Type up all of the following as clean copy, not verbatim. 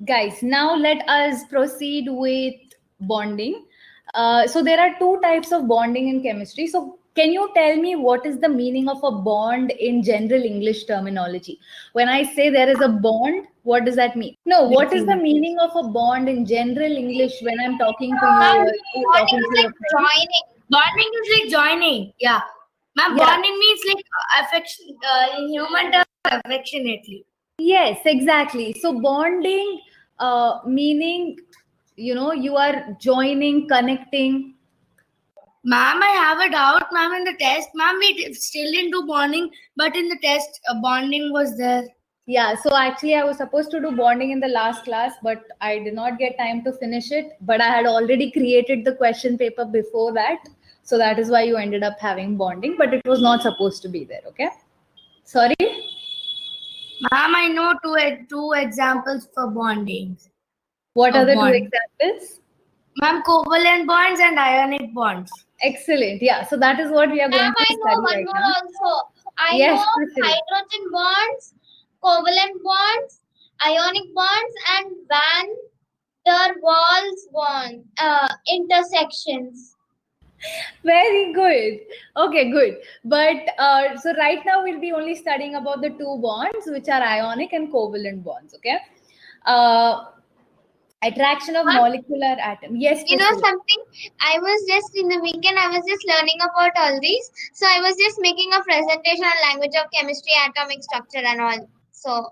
Guys, now let us proceed with bonding. So there are two types of bonding in chemistry. So can you tell me what is the meaning of a bond in general English terminology? When I say there is a bond, what does that mean? No, what is the meaning of a bond in general English when I'm talking to you Ma'am, or you bonding talking is to your like friend? joining. Bonding is like joining. Yeah. Ma'am, Yeah. bonding means like affection, in human terms, affectionately. Yes, exactly. So bonding, meaning, you are joining, connecting. Ma'am, I have a doubt. Ma'am, in the test, ma'am, we still didn't do bonding, but in the test, bonding was there. Yeah, so actually I was supposed to do bonding in the last class, but I did not get time to finish it. But I had already created the question paper before that. So that is why you ended up having bonding, but it was not supposed to be there, okay? Sorry? Ma'am, I know two examples for bonding. What are Of the two bond. examples? Ma'am, covalent bonds and ionic bonds. Excellent. Yeah, so that is what we are going Ma'am, to I know study one right more now. also. I Yes, know proceed. hydrogen bonds, covalent bonds, ionic bonds, and van der Waals bond intersections. Very good. Okay, good. But so right now we'll be only studying about the two bonds, which are ionic and covalent bonds. Okay. Uh, attraction of molecular atom. Yes, You know Priscilla. something? I was just in the weekend, I was just learning about all these. So I was just making a presentation on language of chemistry, atomic structure, and all. So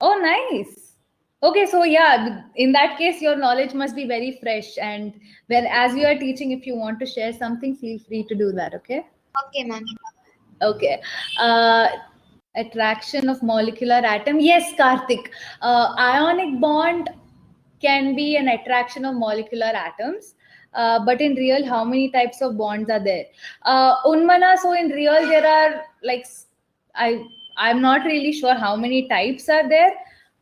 Oh, nice. Okay, so yeah, in that case, your knowledge must be very fresh. And when as you are teaching, if you want to share something, feel free to do that. Okay. okay, ma'am. Okay. Attraction of molecular atom. Yes, Karthik. Ionic bond can be an attraction of molecular atoms. But in real, how many types of bonds are there? Unmana, so in real, there are like I I'm not really sure how many types are there,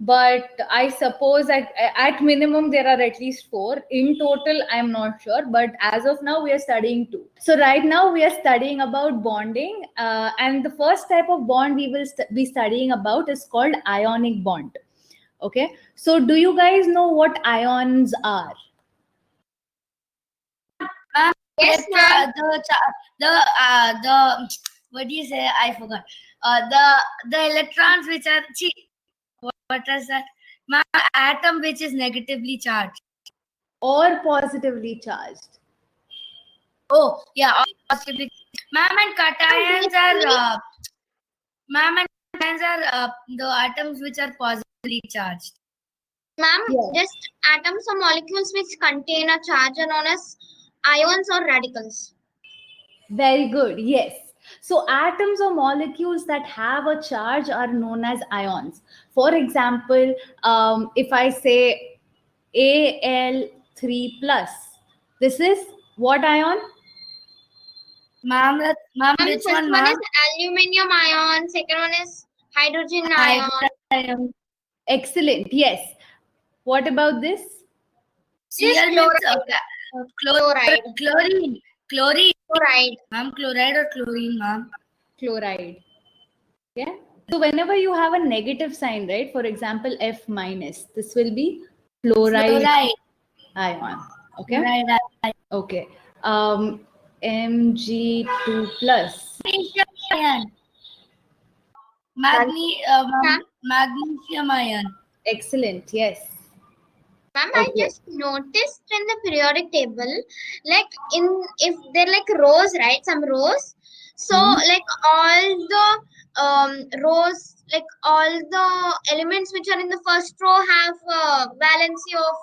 but I suppose at minimum there are at least four. In total, I'm not sure, but as of now, we are studying two. So right now we are studying about bonding, and the first type of bond we will be studying about is called ionic bond. Okay, so do you guys know what ions are? Ma'am, Yes, ma'am. the what do you say? I forgot. The electrons which are what is that? Ma'am, atom which is negatively charged. Or positively charged? Oh yeah, positively. Ma'am, and cations are ma'am, and cations are the atoms which are positively charged. Ma'am, Yeah. just atoms or molecules which contain a charge are known as ions or radicals. Very good. Yes. So atoms or molecules that have a charge are known as ions. For example, if I say Al3 plus, this is what ion? Ma'am, ma'am, Ma'am, which first one, one ma'am? is aluminium ion, second one is hydrogen ion. Hydrogen. Excellent. Yes. What about this? This Cl means chloride. chlorine. Chlorine. Chloride. Ma'am, chloride or chlorine, ma'am? Chloride. Okay. So whenever you have a negative sign, right? For example, F minus, this will be fluoride ion. Okay. Fluoride. Okay. Mg2 plus. Magnesium ion. Magnesium ion. Excellent. Yes. Ma'am, I Okay. just noticed in the periodic table, like if they're like rows, right? Some rows. So like all the rows, like all the elements which are in the first row have valency of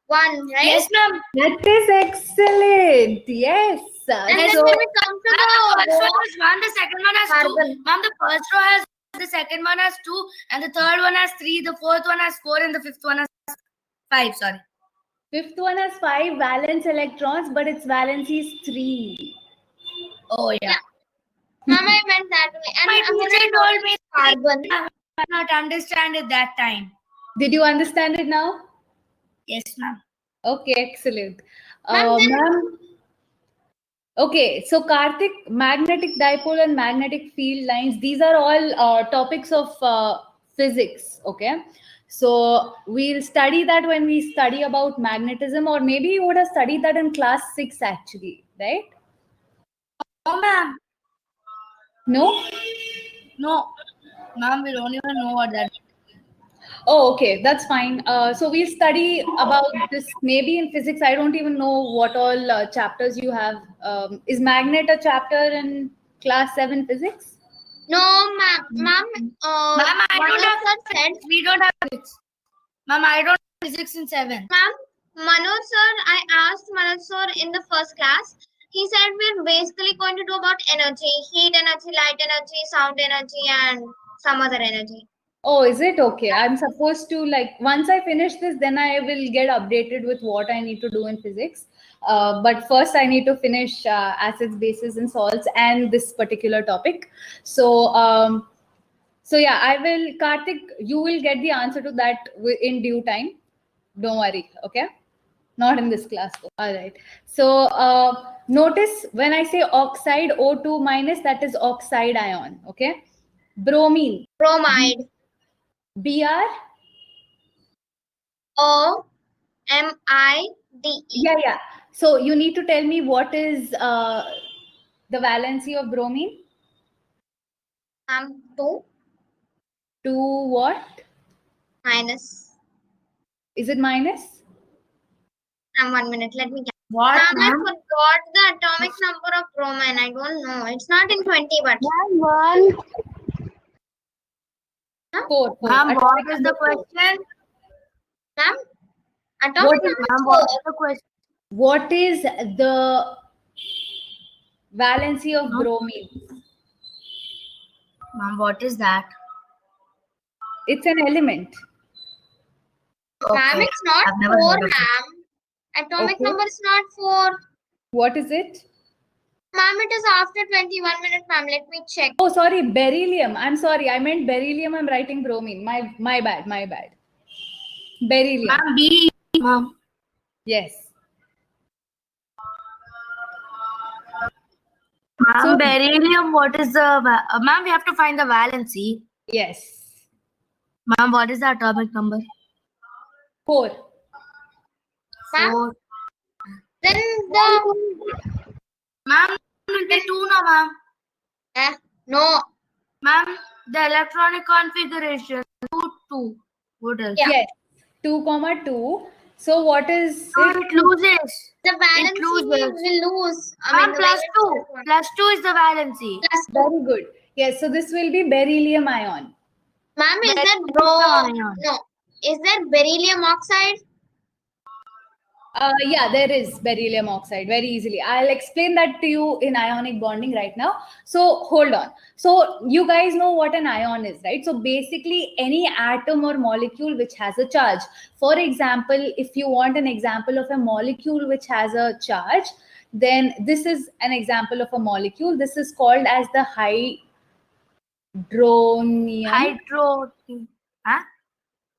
1, right? Yes, ma'am. That is excellent. Yes. And then So when we come to The the first row one is 1, the second one has 2. carbon. Ma'am, the first row has the second one has 2, and the third one has 3, the fourth one has 4, and the fifth one has 5. Sorry. fifth one has 5 valence electrons, but its valency is 3. Oh yeah. Ma'am, I meant that way. And My when teacher I told me noticed carbon. I did not understand it that time. Did you understand it now? Yes, ma'am. Okay, excellent. Ma'am, then Ma'am, okay, so Karthik, magnetic dipole and magnetic field lines, these are all topics of physics. Okay, So we'll study that when we study about magnetism, or maybe you would have studied that in class 6 actually, right? No, ma'am. No? No. Ma'am, we don't even know what that is. Oh, okay, that's fine. So we'll study about this maybe in physics. I don't even know what all chapters you have. Is magnet a chapter in class 7 physics? No, ma'am. Ma'am, Ma'am, I Manoj don't have sir said, We don't have physics. Ma'am, I don't have physics in 7. ma'am, Manoj sir, I asked Manoj sir in the first class. He said we're basically going to do about energy, heat energy, light energy, sound energy, and some other energy. Oh, is it okay? I'm supposed to, like, once I finish this, then I will get updated with what I need to do in physics. But first, I need to finish acids, bases, and salts and this particular topic. So yeah, I will, Karthik, you will get the answer to that in due time. Don't worry, okay? Not in this class though. All right. So notice when I say oxide, O2 minus, that is oxide ion, okay? Bromine, Bromide. Br. O-M-I-D-E. Yeah. So you need to tell me what is the valency of bromine? 2 To what? minus. Is it minus? 1 minute. Let me get. What, Ma'am, I ma'am? forgot the atomic number of bromine. I don't know. It's not in 20, but. 1. 4. Ma'am, Atomic what is number the four. question? Ma'am, What atomic is- number Ma'am, is what 4. is the question? What is the valency of bromine? Ma'am, what is that? It's an element. Ma'am, Okay. it's not I've never 4, heard of it. ma'am. Atomic Okay. number is not 4. What is it? Ma'am, it is after 21 minutes, ma'am. Let me check. Oh, sorry, beryllium. I'm sorry, I meant beryllium. I'm writing bromine. My bad. Beryllium. Ma'am, B. Ma'am. Yes. Ma'am, So- beryllium, what is the... ma'am, we have to find the valency. Yes. Ma'am, what is the atomic number? 4. Ma'am? 4. Then the. Ma'am, will be 2 now, ma'am. No. Ma'am, the electronic configuration 2. What else? Yeah. Yes. 2,2. So what is So it? it loses. The valency loses. will lose. Ma'am, the plus valence 2. plus one. Plus 2 is the valency. Plus 2. Very good. Yes, so this will be beryllium ion. Ma'am, is there ion. No. Is there beryllium oxide? Yeah, there is beryllium oxide very easily. I'll explain that to you in ionic bonding right now. So hold on. So you guys know what an ion is, right? So basically any atom or molecule which has a charge. For example, if you want an example of a molecule which has a charge, then this is an example of a molecule. This is called as the hydronium.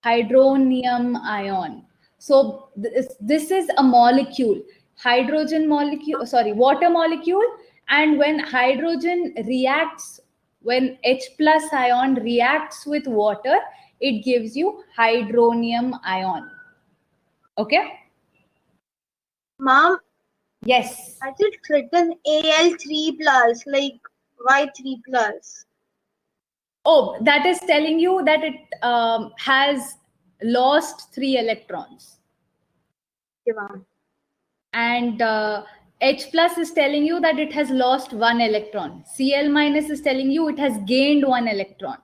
Hydronium ion. So this is a molecule, water molecule. And when hydrogen reacts, when H plus ion reacts with water, it gives you hydronium ion. Okay? Mom, Yes. I think it's written Al3 plus, like Y3 plus. Oh, that is telling you that it has lost 3 electrons. Okay, ma'am. And H plus is telling you that it has lost 1 electron. Cl minus is telling you it has gained 1 electron.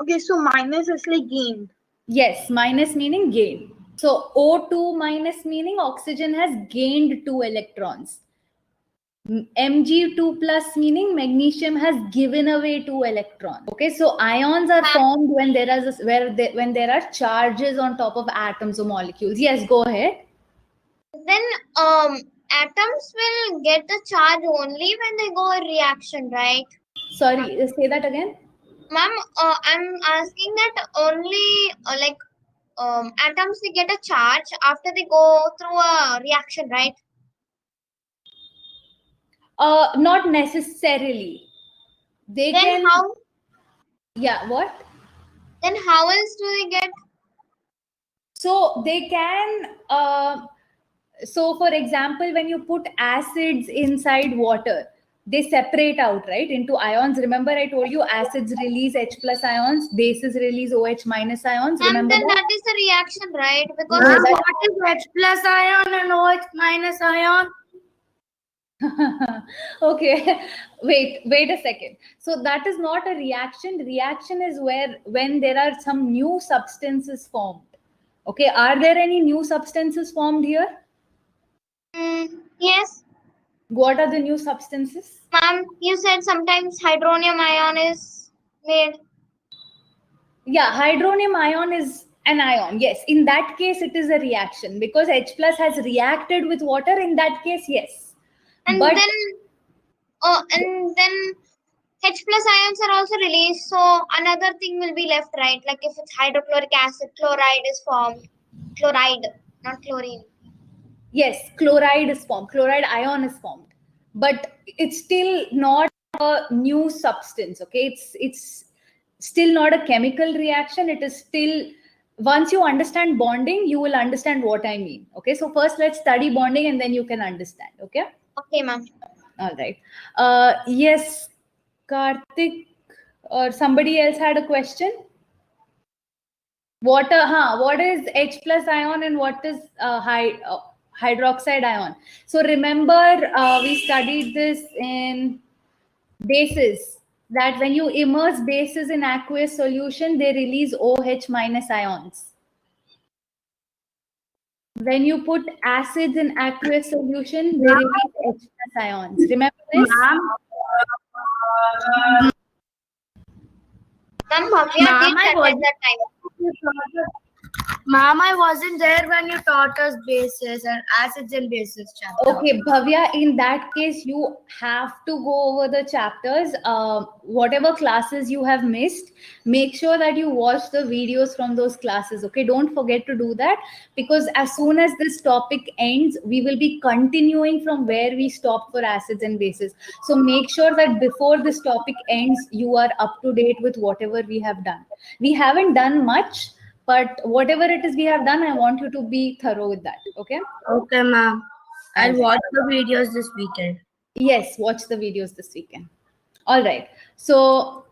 Okay, so minus is like gained. Yes, minus meaning gain. So O2 minus meaning oxygen has gained 2 electrons. Mg2 plus meaning magnesium has given away 2 electrons. Okay, so ions are formed when there are charges on top of atoms or molecules. Yes, go ahead. Then atoms will get the charge only when they go in reaction, right? Sorry, say that again. Ma'am, I'm asking that only atoms they get a charge after they go through a reaction, right? Not necessarily. They Then can. how? Yeah, what? Then how else do they get? So they can, so for example, when you put acids inside water, they separate out, right, into ions. Remember, I told you acids release H plus ions, bases release OH minus ions. Ma'am, Remember then that? that is the reaction, right? Because Yeah, Ma'am, that- what is H plus ion and OH minus ion? Okay, wait a second. So that is not a reaction. Reaction is where when there are some new substances formed. Okay, are there any new substances formed here? yes, What are the new substances? ma'am, you said sometimes hydronium ion is made. Yeah, hydronium ion is an ion. Yes, in that case, it is a reaction because H plus has reacted with water. In that case, yes. And But then H plus ions are also released. So another thing will be left, right? Like if it's hydrochloric acid, chloride is formed. Chloride, not chlorine. yes, chloride is formed. Chloride ion is formed, but it's still not a new substance. Okay, it's still not a chemical reaction. It is still, once you understand bonding, you will understand what I mean. Okay, so first let's study bonding and then you can understand. Okay. Okay, ma'am. All right. Yes, Karthik or somebody else had a question. Water, what is H plus ion and what is hydroxide ion? So remember, we studied this in bases, that when you immerse bases in aqueous solution, they release OH minus ions. When you put acids in aqueous solution, they release H plus ions. Remember this? Ma'am, Bhavya Ma'am, did I that at wasn't- that time. Ma'am, I wasn't there when you taught us bases and acids and bases chapter. Okay, Bhavya, in that case, you have to go over the chapters. Whatever classes you have missed, make sure that you watch the videos from those classes. Okay, don't forget to do that, because as soon as this topic ends, we will be continuing from where we stopped for acids and bases. So make sure that before this topic ends, you are up to date with whatever we have done. We haven't done much, but whatever it is we have done, I want you to be thorough with that. Okay. Okay, ma'am. I'll watch the videos this weekend. Yes, watch the videos this weekend. All right. So